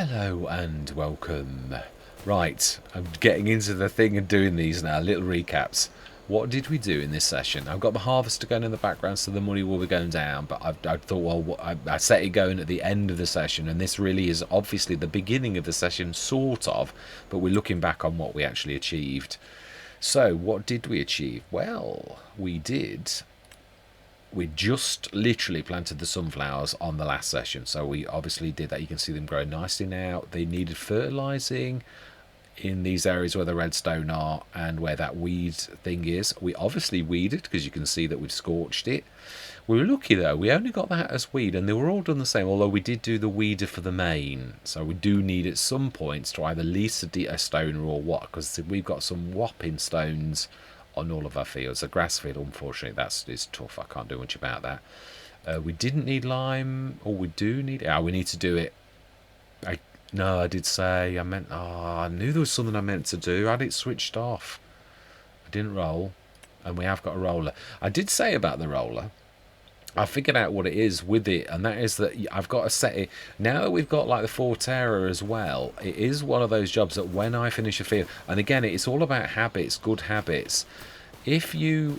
Hello and welcome. Right, I'm getting into the thing and doing these now, little recaps. What did we do in this session? I've got the harvester going in the background, so the money will be going down, but I thought, well, I set it going at the end of the session, and this really is obviously the beginning of the session, sort of, but we're looking back on what we actually achieved. So, what did we achieve? Well, we just literally planted the sunflowers on the last session, so we obviously did that. You can see them growing nicely now. They needed fertilizing in these areas where the redstone are and where that weed thing is. We obviously weeded because you can see that we've scorched it. We were lucky though, we only got that as weed and they were all done the same, although we did do the weeder for the main, so we do need at some points to either lease a stoner or what, because we've got some whopping stones on all of our fields. The grass field, unfortunately, is tough. I can't do much about that. We didn't need lime, or we do need. We need to do it. No, I did say I meant. I knew there was something I meant to do. I had it switched off. I didn't roll, and we have got a roller. I did say about the roller. I figured out what it is with it, and that is that I've got to set it. Now that we've got like the Forterra as well, it is one of those jobs that when I finish a field, and again, it's all about habits, good habits. If you,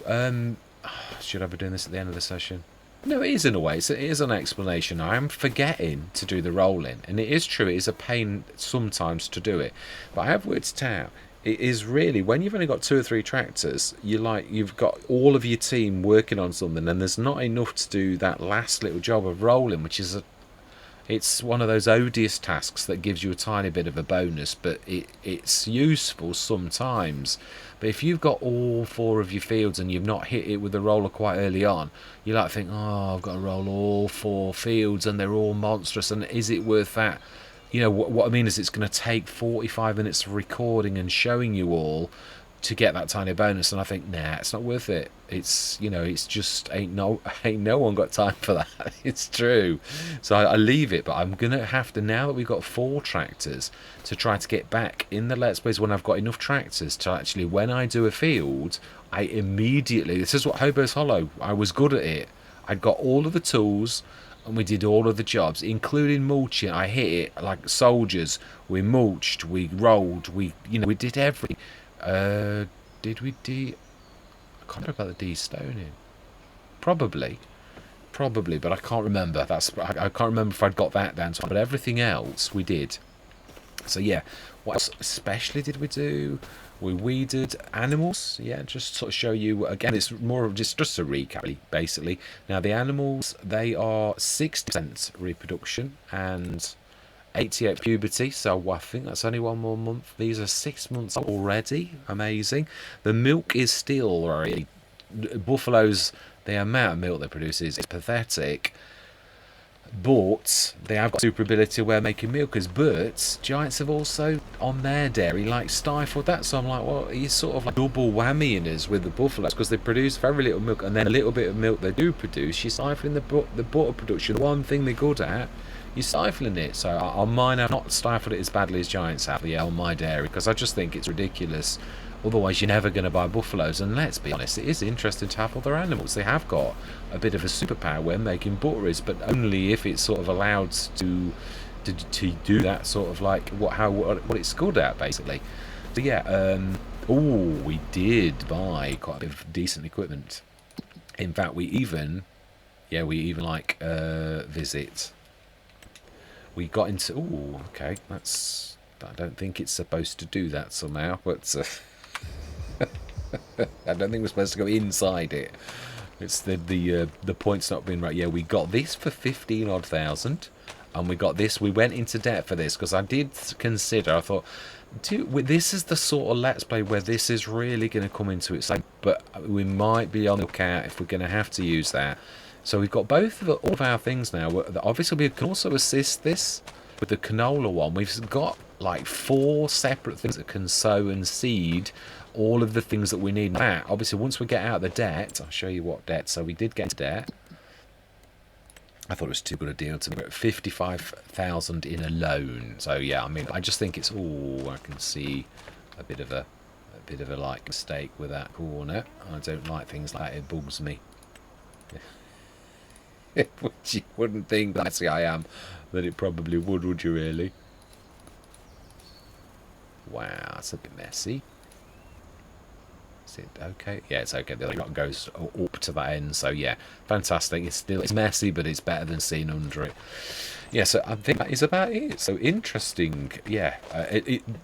should I be doing this at the end of the session? No, it is in a way. It is an explanation. I am forgetting to do the rolling, and it is true. It is a pain sometimes to do it, but I have worked it out. It is really, when you've only got 2 or 3 tractors, you've got all of your team working on something, and there's not enough to do that last little job of rolling, which is it's one of those odious tasks that gives you a tiny bit of a bonus, but it's useful sometimes. But if you've got all 4 of your fields and you've not hit it with the roller quite early on, you like think, oh, I've got to roll all 4 fields and they're all monstrous, and is it worth that? You know, what I mean is it's going to take 45 minutes of recording and showing you all to get that tiny bonus, and I think, nah, it's not worth it. It's, you know, it's just ain't no one got time for that. It's true. So I leave it, but I'm going to have to, now that we've got 4 tractors, to try to get back in the Let's Plays when I've got enough tractors to actually, when I do a field, I immediately, this is what Hobo's Hollow, I was good at it. I'd got all of the tools, and we did all of the jobs, including mulching. I hit it like soldiers. We mulched, we rolled, we did everything. Did we I can't remember about the de-stoning. Probably, but I can't remember. I can't remember if I'd got that down. But everything else we did. So yeah, what else especially did we do? We weeded animals, yeah, just sort of show you, again, it's more of just a recap, basically. Now, the animals, they are 60% reproduction and 88 puberty, so I think that's only 1 more month. These are 6 months already, amazing. The milk is still, really, buffaloes, the amount of milk they produce is pathetic. But they have got super ability where making milk, because birds, giants have also on their dairy like stifled that. So I'm like, well, he's sort of like double whammying us with the buffaloes, because they produce very little milk, and then a little bit of milk they do produce, you're stifling the butter production. The one thing they're good at, you're stifling it. So on mine, I've not stifled it as badly as giants have, yeah, on my dairy, because I just think it's ridiculous. Otherwise, you're never going to buy buffaloes. And let's be honest, it is interesting to have other animals. They have got a bit of a superpower when making butteries, but only if it's sort of allowed to do that sort of like what it's good at, basically. So yeah, we did buy quite a bit of decent equipment. In fact, we even like visit. We got into. Okay, that's. I don't think it's supposed to do that somehow, but. I don't think we're supposed to go inside it. It's the point's not been right. Yeah, we got this for 15,000 odd, and we got this. We went into debt for this because I did consider. I thought, this is the sort of Let's Play where this is really going to come into its own. But we might be on the lookout if we're going to have to use that. So we've got all of our things now. Obviously, we can also assist this with the canola one. We've got like 4 separate things that can sow and seed all of the things that we need. Now, obviously, once we get out of the debt, I'll show you what debt. So we did get into debt. I thought it was too good a deal to be 55,000 in a loan. So yeah, I mean, I just think it's. I can see a bit of a like mistake with that corner. I don't like things like that. It bugs me. Which you wouldn't think, that's the I am, that it probably would you really? Wow, that's a bit messy. Is it okay? Yeah, it's okay. The other goes up to that end, so yeah, fantastic. It's messy, but it's better than seeing under it. Yeah, so I think that is about it. So interesting. Yeah,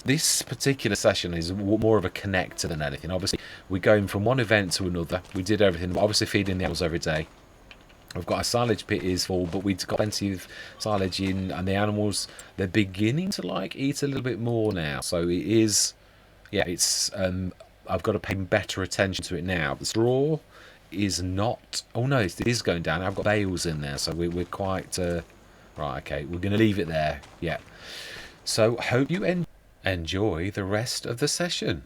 this particular session is more of a connector than anything. Obviously, we're going from one event to another. We did everything. Obviously, feeding the animals every day. We've got our silage pit is full, but we've got plenty of silage in, and the animals, they're beginning to like eat a little bit more now. So it is, yeah, it's I've got to pay better attention to it now. The straw is not. Oh no, it is going down. I've got bales in there, so we're quite right. Okay, we're going to leave it there. Yeah. So hope you enjoy the rest of the session.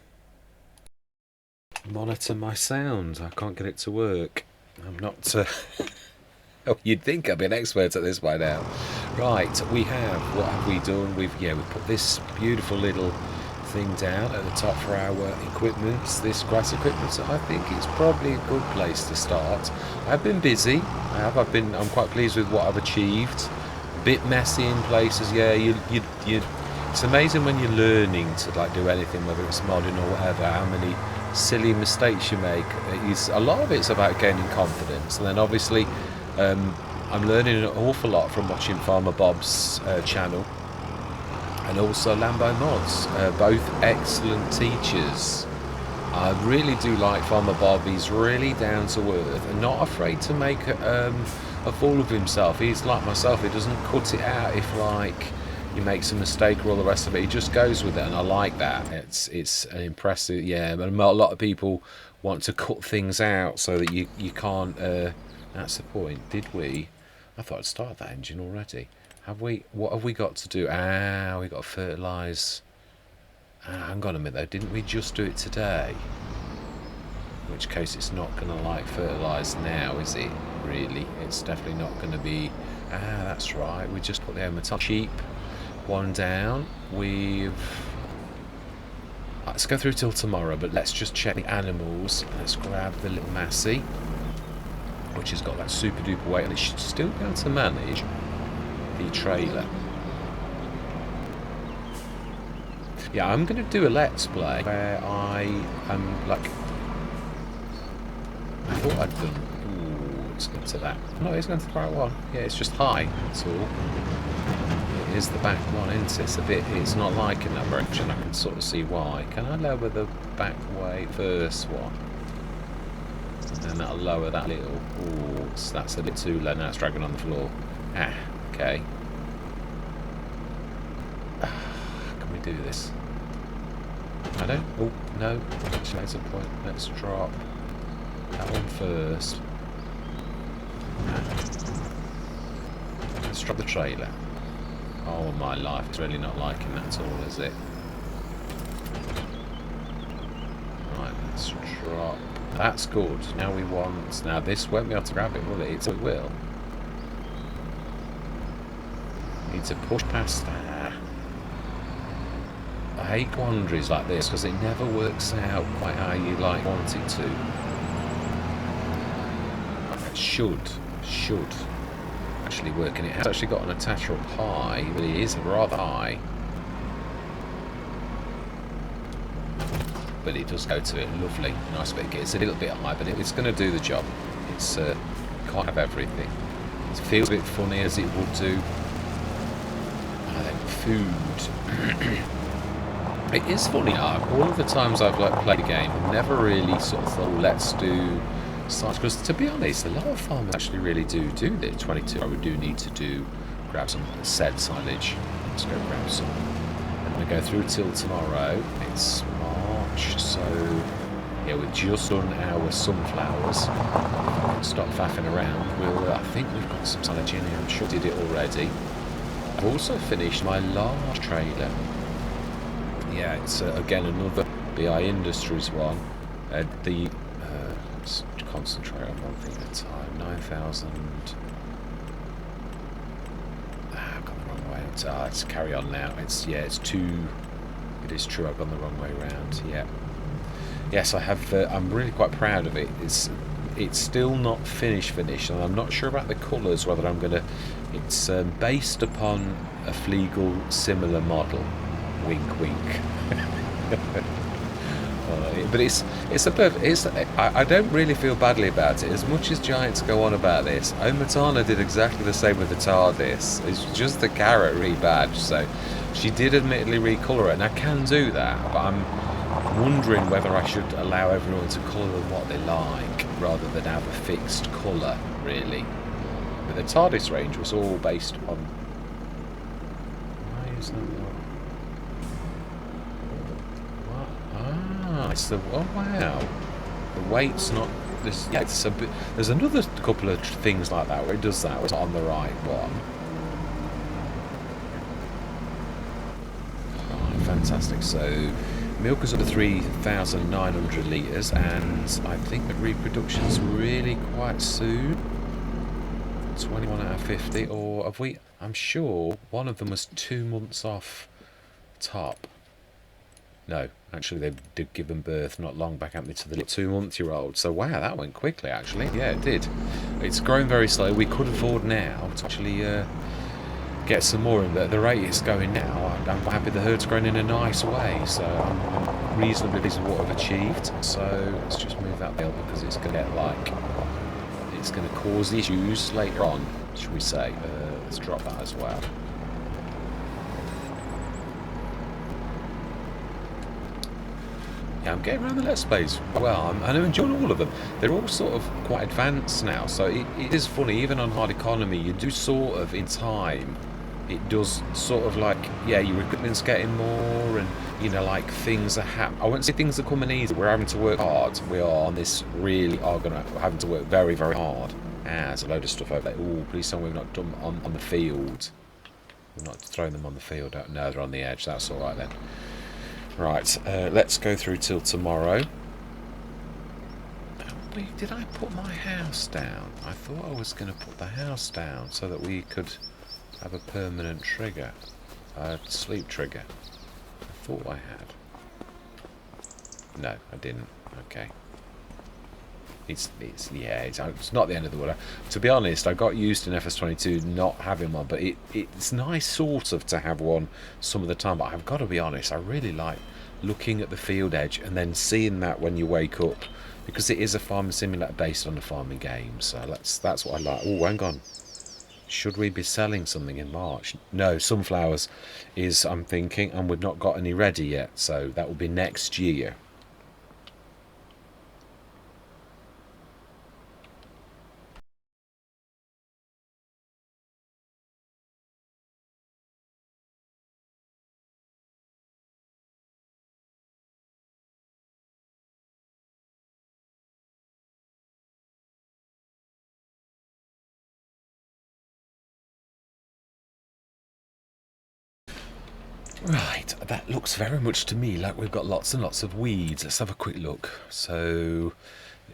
Monitor my sound. I can't get it to work. I'm not. Oh, you'd think I'd be an expert at this by now. Right, what have we done? We've put this beautiful little thing down at the top for our equipment, this grass equipment, so I think it's probably a good place to start. I've been busy. I'm quite pleased with what I've achieved. A bit messy in places, yeah. It's amazing when you're learning to like do anything, whether it's modding or whatever, how many silly mistakes you make. A lot of it's about gaining confidence, and then obviously I'm learning an awful lot from watching Farmer Bob's channel, and also Lambo Mods, both excellent teachers. I really do like Farmer Bob. He's really down to earth and not afraid to make a fool of himself. He's like myself, he doesn't cut it out if like he makes a mistake or all the rest of it. He just goes with it, and I like that. It's an impressive, yeah. But a lot of people want to cut things out so that you can't. That's the point. Did we? I thought I'd started that engine already. Have we? What have we got to do? We got to fertilise. Hang on a minute though. Didn't we just do it today? In which case it's not going to like fertilise now, is it? Really? It's definitely not going to be. That's right. We just put the hematite sheep one down. Let's go through till tomorrow, but let's just check the animals. Let's grab the little Massey, which has got that super duper weight, and it should still be able to manage the trailer. Yeah, I'm going to do a let's play where I am like, I thought I'd done. Ooh, let's go to that. No, it's going to the right one. Yeah, it's just high. That's all. It is the back one, isn't it? It's not liking that direction. I can sort of see why. Can I lower the back way first one? And that'll lower that little. Ooh, that's a bit too low. Now it's dragging on the floor. Okay. Can we do this? I don't. Oh, no. Actually, that's a point. Let's drop that one first. Let's drop the trailer. Oh, my life. It's really not liking that at all, is it? Right, let's drop. That's good. Now we want. Now this won't be able to grab it, will it? It will. Need to push past that. I hate quandaries like this because it never works out quite how you like want it to. It should actually work, and it has actually got an attacher up high, but it is rather high. But it does go to it. Lovely, nice bit. It's a little bit high, but it's going to do the job. It's can't have everything. It feels a bit funny as it would do. And then food. It is funny. All of the times I've like played a game, I've never really sort of thought, let's do silage. Because to be honest, a lot of farmers actually really do the 22. I would do need to grab some said silage. Let's go grab some. And we go through till tomorrow. It's March, so yeah, we've just done our sunflowers. Stop faffing around. I think we've got some silage in here. I'm sure I did it already. I've also finished my large trailer. Yeah, it's again another BI Industries one. Let's concentrate on one thing at a time. 9,000. I've gone the wrong way. Let's carry on now. It's too. It is true. I've gone the wrong way round. Yeah. Yes, I have. I'm really quite proud of it. It's still not finished, and I'm not sure about the colours. Whether I'm gonna. It's based upon a Flegel similar model. Wink, wink. But it's a perfect. I don't really feel badly about it as much as Giants go on about this. Omatana did exactly the same with the TARDIS. It's just the carrot rebadge. So she did admittedly recolour it, and I can do that. But I'm wondering whether I should allow everyone to colour them what they like rather than have a fixed colour, really. But the TARDIS range was all based on. Why is that? It's the oh wow, the weight's not this. Yeah, it's a bit. There's another couple of things like that where it does that. It's not on the right one. Right, fantastic. So milk is up to 3,900 litres, and I think the reproduction's really quite soon. 21 out of 50, or have we? I'm sure one of them was 2 months off top. No, actually they did give them birth not long back, haven't they, to the 2-month-year-old. So wow, that went quickly actually. Yeah, it did. It's growing very slow. We could afford now to actually get some more in, but at the rate it's going now, I'm happy the herd's growing in a nice way. So I'm reasonably pleased with what I've achieved. So let's just move that bill because it's going to get like, it's going to cause issues later on, should we say. Let's drop that as well. Yeah, I'm getting around the Let's Plays well, and I'm enjoying all of them. They're all sort of quite advanced now, so it is funny, even on hard economy, you do sort of, in time, it does sort of like, yeah, your equipment's getting more, and, you know, like, things are happening. I won't say things are coming easy, we're having to work hard. We are on this, really are having to work very, very hard. There's a load of stuff over there. Ooh, please tell me we've not done on the field. We've not thrown them on the field. No, they're on the edge, that's alright then. Right, let's go through till tomorrow. Did I put my house down? I thought I was going to put the house down so that we could have a permanent trigger. Sleep trigger. I thought I had. No, I didn't. Okay. It's not the end of the world. To be honest, I got used in FS22 not having one, but it's nice sort of to have one some of the time. But I've got to be honest, I really like looking at the field edge and then seeing that when you wake up, because it is a farming simulator based on a farming game. So that's what I like. Oh, hang on. Should we be selling something in March? No, sunflowers is, I'm thinking, and we've not got any ready yet, so that will be next year. Right, that looks very much to me like we've got lots and lots of weeds. Let's have a quick look. So,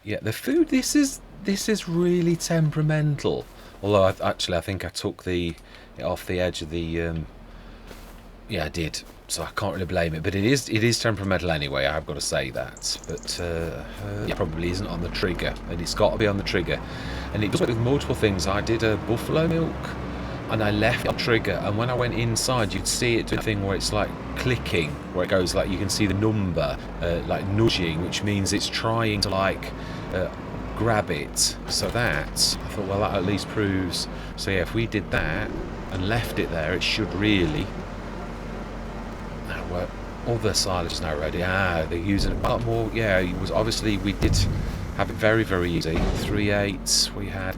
yeah, the food, this is really temperamental. Although, I think I took it off the edge of the, yeah, I did. So I can't really blame it. But it is temperamental anyway, I've got to say that. But it probably isn't on the trigger. And it's got to be on the trigger. And it does work with multiple things. I did a buffalo milk, and I left the trigger, and when I went inside you'd see it do a thing where it's like clicking, where it goes like, you can see the number like nudging, which means it's trying to like grab it. So that, I thought, well, that at least proves. So yeah, if we did that and left it there, it should really. Now all the silage is now ready. They're using a lot more. Yeah, it was obviously, we did have it very, very easy. 3/8 we had.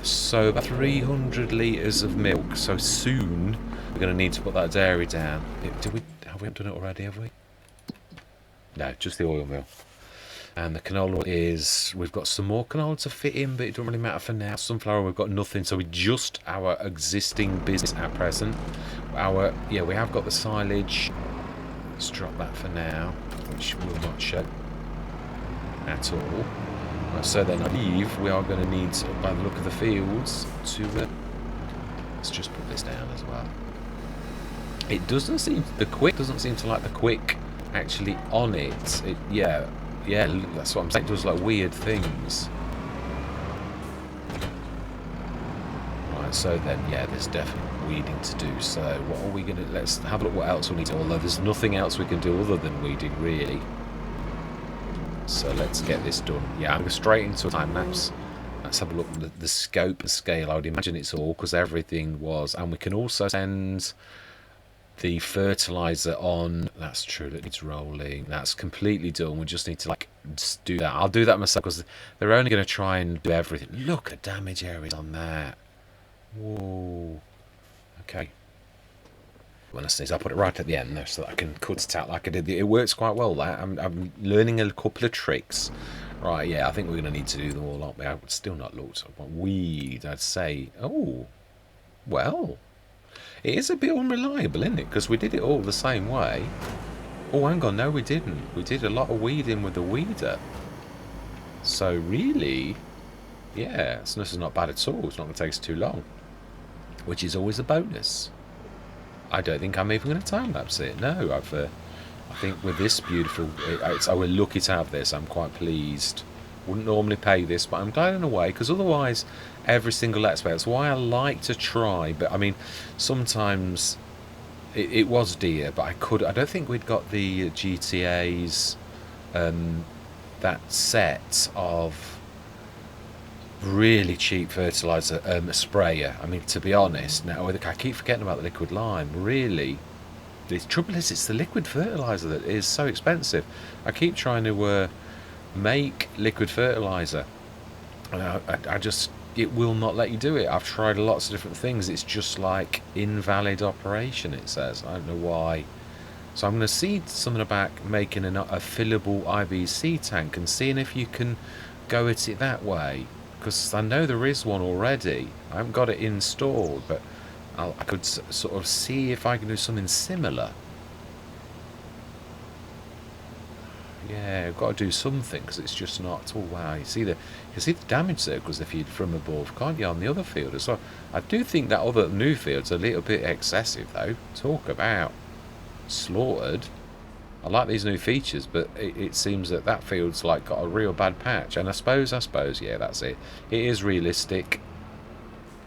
So about 300 litres of milk. So soon we're going to need to put that dairy down. Have we done it already, have we? No, just the oil mill. And the canola is, we've got some more canola to fit in, but it doesn't really matter for now. Sunflower, we've got nothing. So we just our existing business at present. Yeah, we have got the silage. Let's drop that for now, which will not show at all. So then I believe we are going to need, by the look of the fields, to let's just put this down as well. It doesn't seem, the quick doesn't seem to like the quick actually on it. Yeah, that's what I'm saying. It does like weird things. Right, so then, yeah, there's definitely, weeding to do. So what are we going to... Let's have a look what else we need to do, although there's nothing else we can do other than weeding, really. So let's get this done. Yeah, I'm going straight into time lapse. Let's have a look at the scope and scale. I would imagine it's all, because everything was... And we can also send the fertilizer on. That's true, that needs rolling. That's completely done. We just need to, like, just do that. I'll do that myself, because they're only going to try and do everything. Look at damage areas on that. Whoa. Okay. When I sneeze, I'll put it right at the end there so that I can cut it out like I did. It works quite well, that. I'm learning a couple of tricks. Right, yeah, I think we're going to need to do them all, aren't we? I've still not looked. Weed, I'd say. Oh, well. It is a bit unreliable, isn't it? Because we did it all the same way. Oh, hang on, no, we didn't. We did a lot of weeding with the weeder. So, really, yeah, this is not bad at all. It's not going to take us too long, which is always a bonus. I don't think I'm even going to time-lapse it. No, I think with this beautiful... we're lucky to have this. I'm quite pleased. Wouldn't normally pay this, but I'm glad in a way, because otherwise, every single Let's Play, that's why I like to try. But, I mean, sometimes it was dear, but I don't think we'd got the GTA's, that set of really cheap fertilizer sprayer. I mean, to be honest, now I keep forgetting about the liquid lime. Really, the trouble is, it's the liquid fertilizer that is so expensive. I keep trying to make liquid fertilizer, and I just, it will not let you do it. I've tried lots of different things. It's just like invalid operation, it says. I don't know why. So I'm going to see something about making a fillable IBC tank and seeing if you can go at it that way. Because I know there is one already. I haven't got it installed, but I could sort of see if I can do something similar. Yeah, I've got to do something, because it's just not... Oh, wow, you see the damage circles if you'd from above, can't you, on the other field as well? I do think that other new field's a little bit excessive, though. Talk about slaughtered. I like these new features, but it seems that field's like got a real bad patch. And I suppose, yeah, that's it. It is realistic.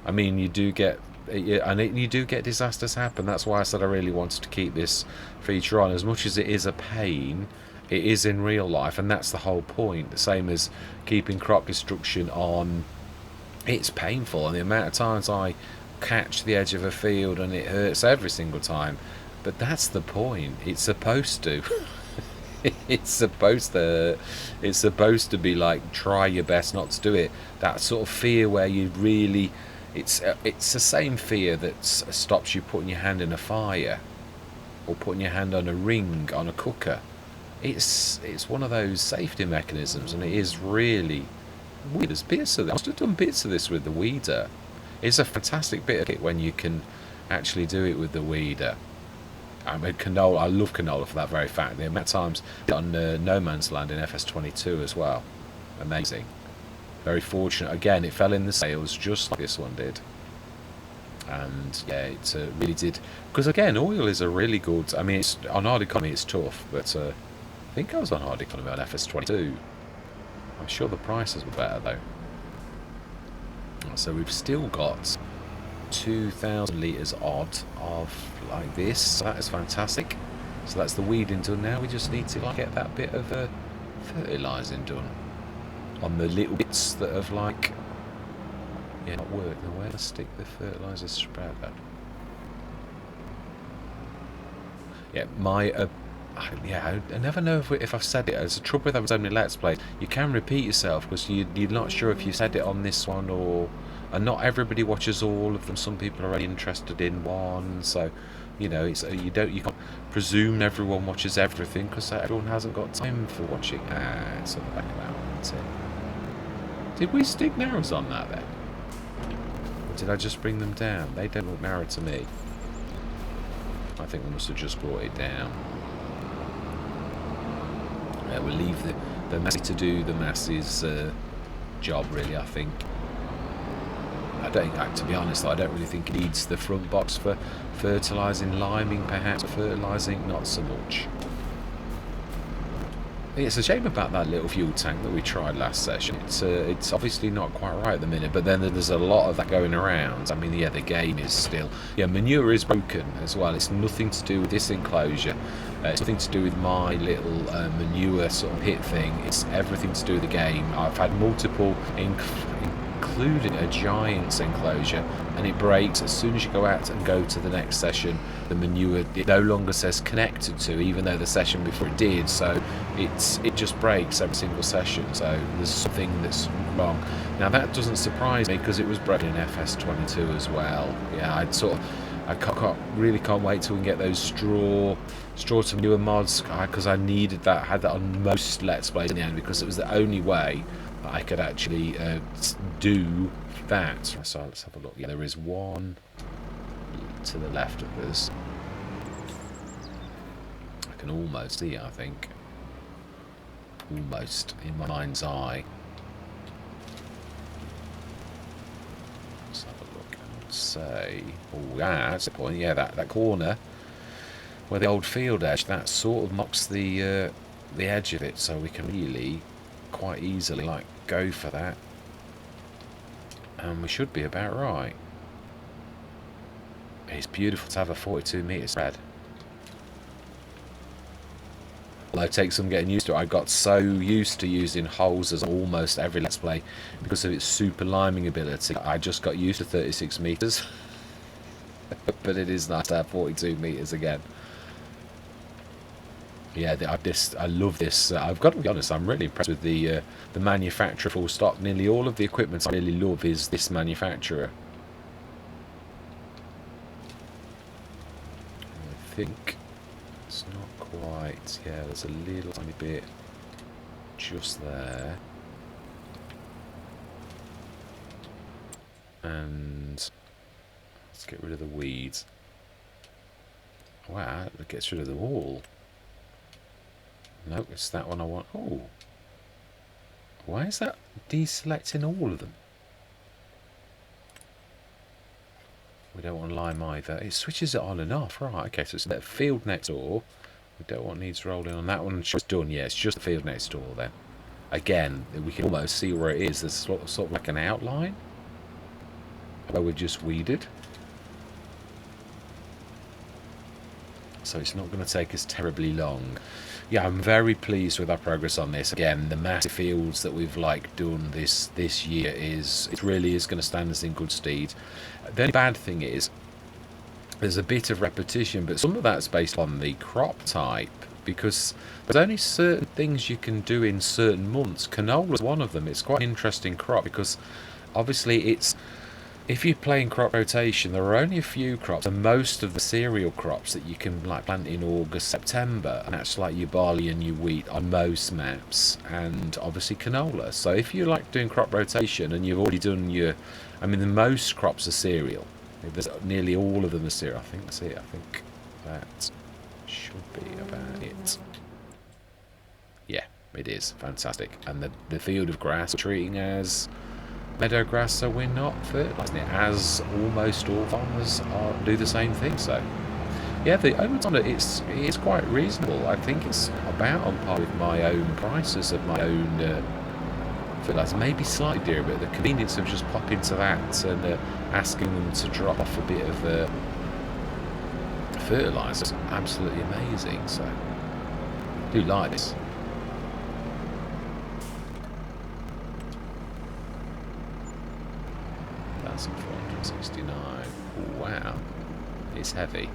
I mean, you do get... you do get disasters happen. That's why I said I really wanted to keep this feature on. As much as it is a pain, it is in real life, and that's the whole point. The same as keeping crop destruction on. It's painful, and the amount of times I catch the edge of a field and it hurts every single time. But that's the point. It's supposed to. It's supposed to be like, try your best not to do it. That sort of fear where you really... It's the same fear that stops you putting your hand in a fire, or putting your hand on a ring on a cooker. It's one of those safety mechanisms, and it is really weird. There's bits of this. I must have done bits of this with the weeder. It's a fantastic bit of it when you can actually do it with the weeder. I mean, canola. I love canola for that very fact. The amount of times on No Man's Land in FS25 as well. Amazing. Very fortunate. Again, it fell in the sales just like this one did. And yeah, it really did. Because again, oil is a really good... I mean, on hard economy it's tough, but I think I was on hard economy on FS25. I'm sure the prices were better though. So we've still got 2,000 litres odd of like this. So that is fantastic. So that's the weeding done now. We just need to like get that bit of fertilising done on the little bits that have like not worked. Now where to stick the fertiliser spreader? Yeah, I never know if I've said it. It's the trouble with having so many Let's Plays. You can repeat yourself because you're not sure if you said it on this one or... And not everybody watches all of them. Some people are only interested in one. So, you know, it's you can't presume everyone watches everything because everyone hasn't got time for watching. It's on the back of that one, isn't it? Did we stick narrows on that then? Or did I just bring them down? They don't look narrow to me. I think we must have just brought it down. We'll leave the massy to do the masses job, really, I think. To be honest, I don't really think it needs the front box for fertilising, liming perhaps, fertilising, not so much. It's a shame about that little fuel tank that we tried last session. It's obviously not quite right at the minute, but then there's a lot of that going around. I mean, yeah, the game is still... Yeah, manure is broken as well. It's nothing to do with this enclosure. It's nothing to do with my little manure sort of hit thing. It's everything to do with the game. I've had multiple, including a giant's enclosure, and it breaks as soon as you go out and go to the next session. The manure, it no longer says connected to, even though the session before it did. So it just breaks every single session. So there's something that's wrong. Now that doesn't surprise me because it was broken in FS25 as well. Yeah, I really can't wait till we can get those straw to manure mods, because I needed that. I had that on most Let's Plays in the end because it was the only way that I could actually do that. So let's have a look. Yeah, there is one to the left of us. I can almost see it, I think. Almost in my mind's eye. Let's have a look and say, oh yeah, that's the point. Yeah, that corner where the old field edge, that sort of mocks the edge of it, so we can really quite easily like go for that, and we should be about right. It's beautiful to have a 42 metre spread. Although it takes some getting used to it. I got so used to using holes as almost every Let's Play because of its super liming ability. I just got used to 36 metres. But it is nice to have 42 metres again. Yeah, I love this. I've got to be honest, I'm really impressed with the manufacturer full stop. Nearly all of the equipment I really love is this manufacturer. I think it's not quite. Yeah, there's a little tiny bit just there. And let's get rid of the weeds. Wow, that gets rid of them all. No, it's that one I want. Oh, why is that deselecting all of them? We don't want lime either. It switches it on and off. Right, okay, so it's that field next door. We don't want needs rolling on that one. It's just done. Yeah, it's just the field next door then. Again, we can almost see where it is. There's sort of like an outline where we've just weeded. So it's not going to take us terribly long. Yeah, I'm very pleased with our progress on this. Again, the massive fields that we've done this year it really is going to stand us in good stead. The only bad thing is there's a bit of repetition, but some of that's based on the crop type, because there's only certain things you can do in certain months. Canola's one of them. It's quite an interesting crop because obviously if you're playing crop rotation, there are only a few crops, and most of the cereal crops that you can plant in August, September, and that's like your barley and your wheat on most maps, and obviously canola. So if you like doing crop rotation and you've already done I mean, the most crops are cereal. There's nearly all of them are cereal. I think that's it. I think that should be about it. Yeah, it is fantastic. And the field of grass we're treating as meadow grass, so we're not fertilising it, as almost all farmers do the same thing. So yeah, the overtime on it is quite reasonable. I think it's about on par with my own prices of my own fertiliser, maybe slightly dearer, but the convenience of just popping to that and asking them to drop off a bit of fertiliser is absolutely amazing. So I do like this. 469. Wow, it's heavy.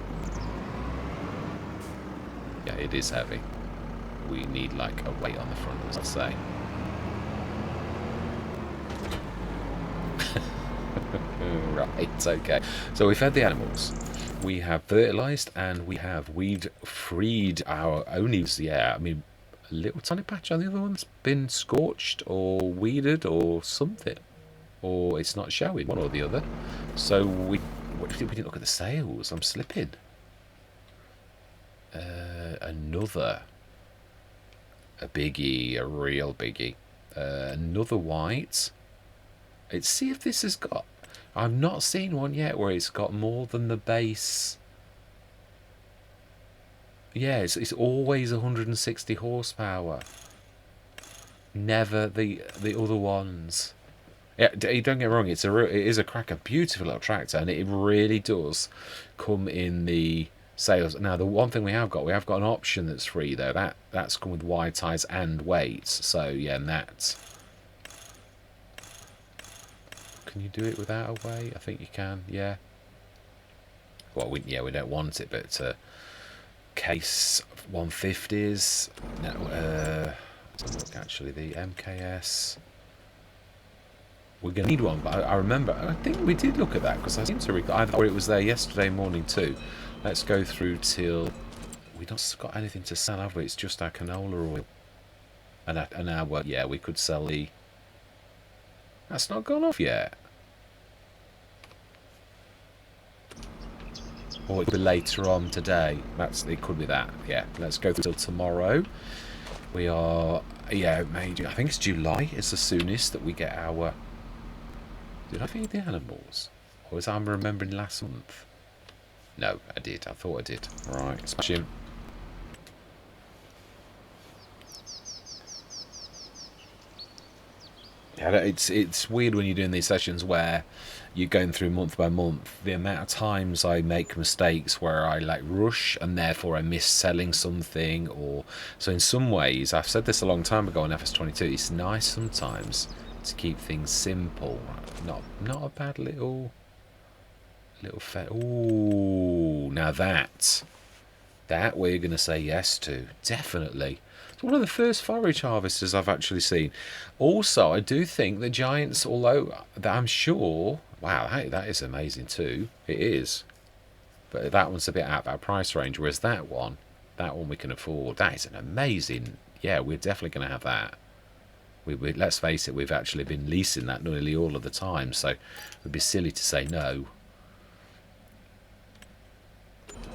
Yeah, it is heavy. We need like a weight on the front, as I say. Right, okay. So we've fed the animals, we have fertilised, and we have weed-freed our only. Yeah, I mean, a little tiny patch on the other one's been scorched or weeded or something. Or it's not showing, one or the other. So we didn't look at the sales. I'm slipping. Another a biggie, a real biggie. Another white. Let's see if this has got. I've not seen one yet where it's got more than the base. Yeah, it's always 160 horsepower. Never the other ones. Yeah, don't get me wrong. It is a cracker, beautiful little tractor, and it really does come in the sales. Now, the one thing we have got an option that's free though. That's come with wide tires and weights. So yeah, and that. Can you do it without a weight? I think you can. Yeah. Well, we don't want it, but case 150s. No, look, actually, the MKS. We're going to need one, but I remember, I think we did look at that because I seem to recall either it was there yesterday morning too. Let's go through till we don't got anything to sell, have we? It's just our canola oil, and our yeah, we could sell the. That's not gone off yet. Or it could be later on today. It could be that. Yeah, let's go till tomorrow. We are, yeah, maybe, I think it's July is the soonest that we get our. Did I feed the animals? Or was I remembering last month? No, I did. I thought I did. Right, smash him. Yeah, it's weird when you're doing these sessions where you're going through month by month. The amount of times I make mistakes where I like rush and therefore I miss selling something, or so in some ways I've said this a long time ago on FS25. It's nice sometimes to keep things simple. Not a bad little ooh, now that we're gonna say yes to, definitely. It's one of the first forage harvesters I've actually seen. Also, I do think the giants, although I'm sure, wow, that is amazing too. It is, but that one's a bit out of our price range. Whereas that one we can afford. That is an amazing. Yeah, we're definitely going to have that. Let's face it, we've actually been leasing that nearly all of the time, so it would be silly to say no.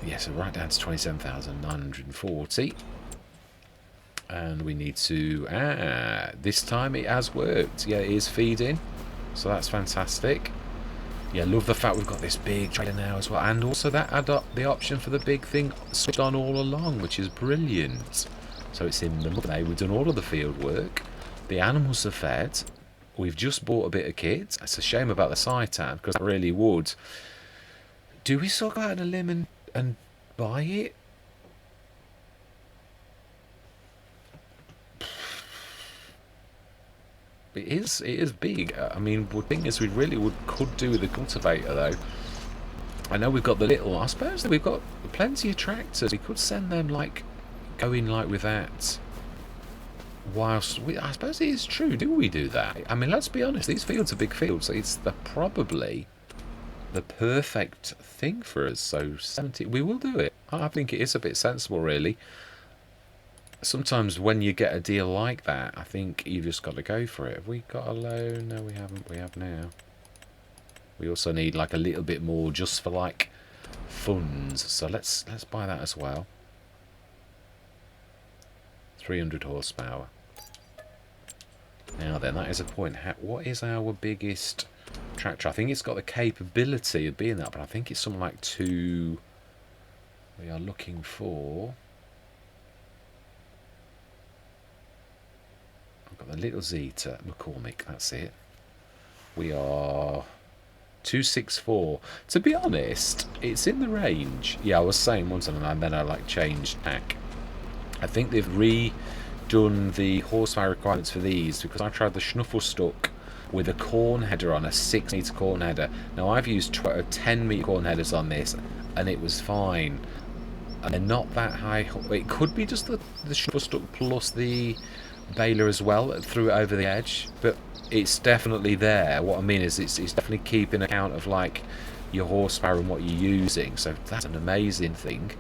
Yeah, so right down to 27,940. And we need to, this time it has worked. Yeah, it is feeding, so that's fantastic. Yeah, love the fact we've got this big trailer now as well, and also that had the option for the big thing switched on all along, which is brilliant. So it's in the Monday. We've done all of the field work. The animals are fed. We've just bought a bit of kit. It's a shame about the Citan, because that really would. Do we still go out on a limb and buy it? It is big. I mean, the thing is, we really could do with a cultivator though. I know we've got the little. I suppose that we've got plenty of tractors. We could send them going with that. Whilst I suppose it is true. Do we do that? I mean, let's be honest. These fields are big fields. So it's probably the perfect thing for us. So 70. We will do it. I think it is a bit sensible, really. Sometimes when you get a deal like that, I think you've just got to go for it. Have we got a loan? No, we haven't. We have now. We also need like a little bit more just for like funds. So let's buy that as well. 300 horsepower. Now then, that is a point. What is our biggest tractor? I think it's got the capability of being that, but I think it's something like 2. We are looking for. I've got the little Zeta McCormick. That's it. We are 264. To be honest, it's in the range. Yeah, I was saying once, and then I changed tack. I think they've redone the horsepower requirements for these because I tried the Schnuffle Stuck with a corn header on, a 6-meter corn header. Now I've used 10-meter corn headers on this, and it was fine. And they're not that high. It could be just the Schnuffle Stuck plus the baler as well that threw it over the edge, but it's definitely there. What I mean is it's definitely keeping account of like your horsepower and what you're using. So that's an amazing thing.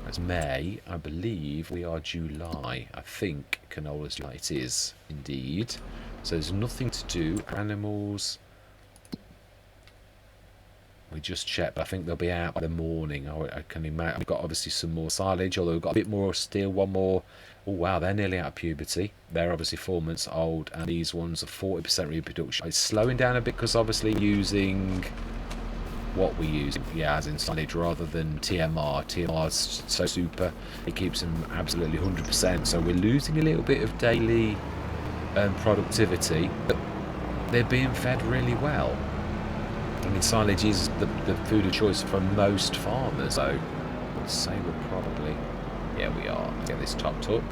That's May, I believe. We are July. I think canola's July. It is indeed. So there's nothing to do. Animals. We just checked. I think they'll be out by the morning. I can imagine. We've got obviously some more silage, although we've got a bit more still. One more. Oh wow, they're nearly out of puberty. They're obviously 4 months old, and these ones are 40% reproduction. It's slowing down a bit because obviously using what we use, yeah, as in silage rather than TMR. TMR's so super, it keeps them absolutely 100%. So we're losing a little bit of daily productivity, but they're being fed really well. I mean, silage is the food of choice for most farmers, so I'd say we're probably... Yeah, we are. Get this topped up.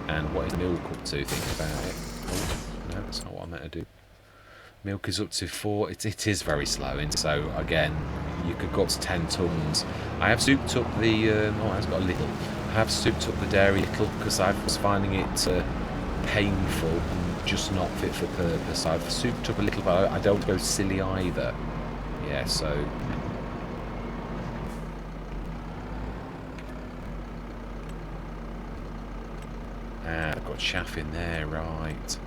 And what is milk up to? Think about it. Oh, no, that's not what I meant to do. Milk is up to 4. It is very slow, and so again, you could go up to 10 tons. I have souped up the... oh, it's got a little. I have souped up the dairy a little because I was finding it painful and just not fit for purpose. I've souped up a little, but I don't go silly either. Yeah, so... I've got chaff in there, right.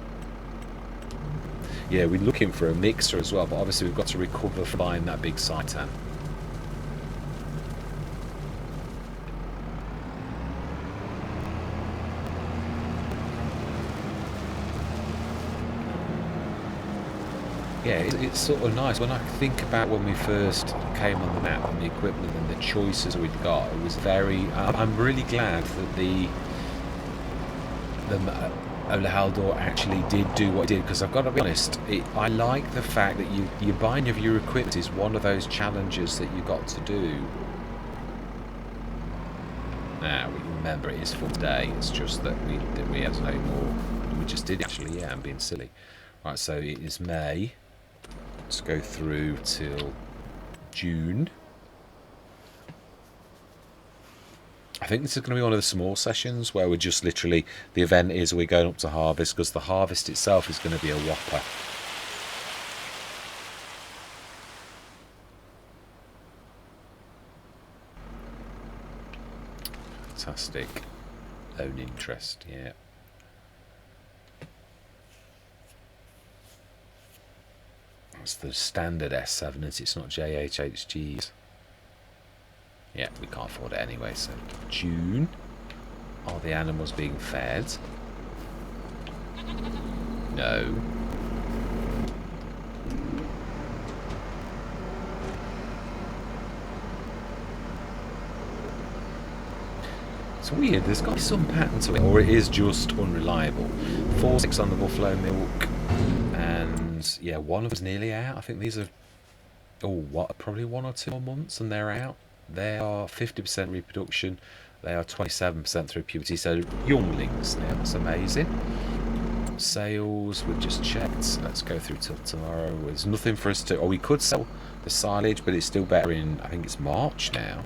Yeah, we're looking for a mixer as well, but obviously we've got to recover from buying that big seitan. Yeah, it's sort of nice. When I think about when we first came on the map and the equipment and the choices we'd got, it was very... I'm really glad that the OlaHaldor actually did do what it did, because I've got to be honest, I like the fact that your buying of your equipment is one of those challenges that you got to do. Now, remember, it is full day, it's just that we had no more. We just did actually, yeah, I'm being silly. Right, so it is May. Let's go through till June. I think this is going to be one of the small sessions where we're just literally, the event is we're going up to harvest, because the harvest itself is going to be a whopper. Fantastic. Own interest, yeah. It's the standard S7, it's not JHHGs. Yeah, we can't afford it anyway, so June. Are the animals being fed? No. It's weird, there's got to be some pattern to it, or it is just unreliable. 4.6 on the buffalo milk, and yeah, one of them's nearly out. I think these are, oh, what, probably 1 or 2 more months and they're out. They are 50% reproduction, they are 27% through puberty, so younglings now, that's amazing. Sales, we've just checked, let's go through till tomorrow. There's nothing for us to, or we could sell the silage, but it's still better in, I think it's March now.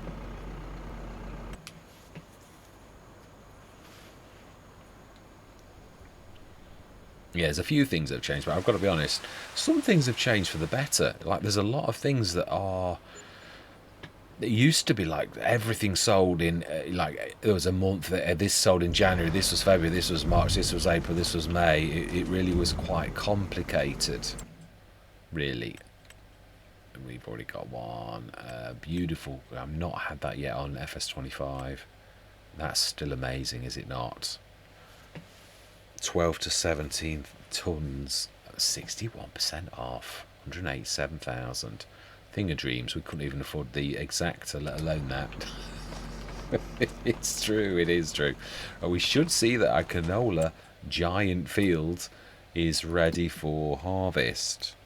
Yeah, there's a few things that have changed, but I've got to be honest, some things have changed for the better. Like, there's a lot of things that are... It used to be like everything sold in, like there was a month that this sold in January, this was February, this was March, this was April, this was May. It really was quite complicated, really. And we've already got one. Beautiful. I've not had that yet on FS25. That's still amazing, is it not? 12 to 17 tons, 61% off, 187,000. Thing of dreams, we couldn't even afford the exacta, let alone that. It's true, it is true. We should see that our canola giant field is ready for harvest.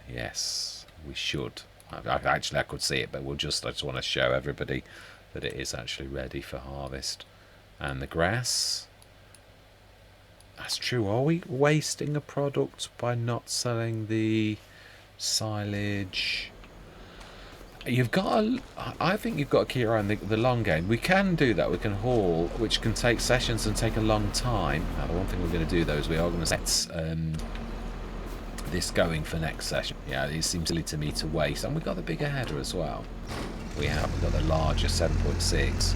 Yes, we should. Actually, I could see it, but I just want to show everybody that it is actually ready for harvest. And the grass, that's true. Are we wasting a product by not selling the silage? You've got I think you've got to keep around the long game. We can do that, we can haul, which can take sessions and take a long time. Now, the one thing we're going to do though is we are going to set this going for next session. Yeah, it seems silly to me to waste. And we've got the bigger header as well. We've got the larger 7.6.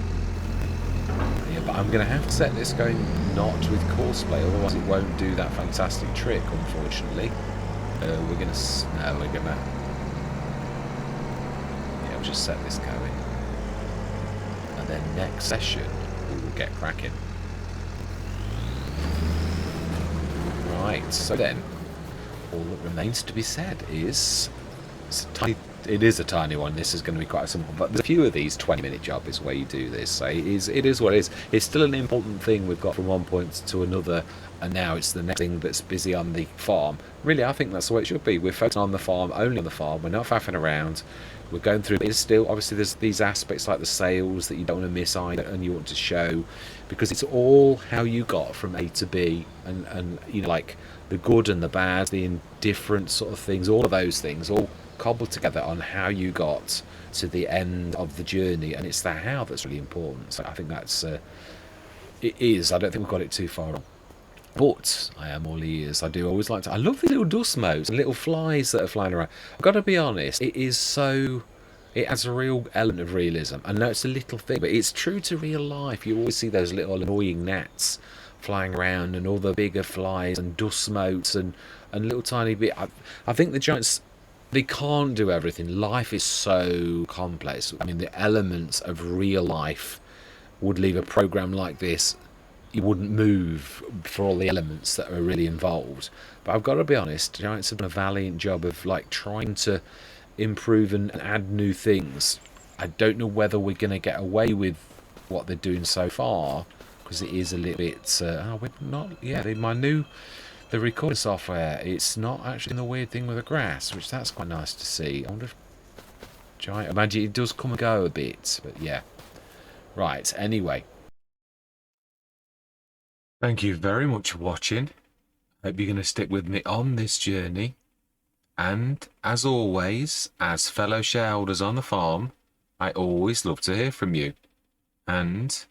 Yeah, but I'm going to have to set this going not with courseplay, otherwise it won't do that fantastic trick, unfortunately. We're going to we'll just set this going, and then next session we will get cracking. Right, so then all that remains to be said is it's a tiny it is a tiny one. This is going to be quite simple, but there's a few of these 20-minute jobs where you do this. So it is what it is. It's still an important thing we've got from one point to another, and now it's the next thing that's busy on the farm. Really, I think that's the way it should be. We're focusing on the farm, only on the farm. We're not faffing around. We're going through. It's still obviously there's these aspects like the sales that you don't want to miss either, and you want to show, because it's all how you got from A to B, and you know, like the good and the bad, the indifferent sort of things, all of those things, all cobbled together on how you got to the end of the journey, and it's the how that's really important. So I think that's it is. I don't think we've got it too far wrong. But I am all ears. I do always like to. I love the little dust motes and little flies that are flying around. I've got to be honest. It is so. It has a real element of realism. I know it's a little thing, but it's true to real life. You always see those little annoying gnats flying around, and all the bigger flies and dust motes and little tiny bit. I think the giants. They can't do everything. Life is so complex. I mean, the elements of real life would leave a program like this. You wouldn't move for all the elements that are really involved. But I've got to be honest, Giants have done a valiant job of like trying to improve and add new things. I don't know whether we're going to get away with what they're doing so far, because it is a little bit. We're not. Yeah, the recording software. It's not actually the weird thing with the grass, which that's quite nice to see. I wonder if Giant. Imagine it does come and go a bit, but yeah. Right. Anyway. Thank you very much for watching. Hope you're going to stick with me on this journey. And as always, as fellow shareholders on the farm, I always love to hear from you. And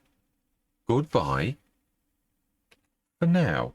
goodbye for now.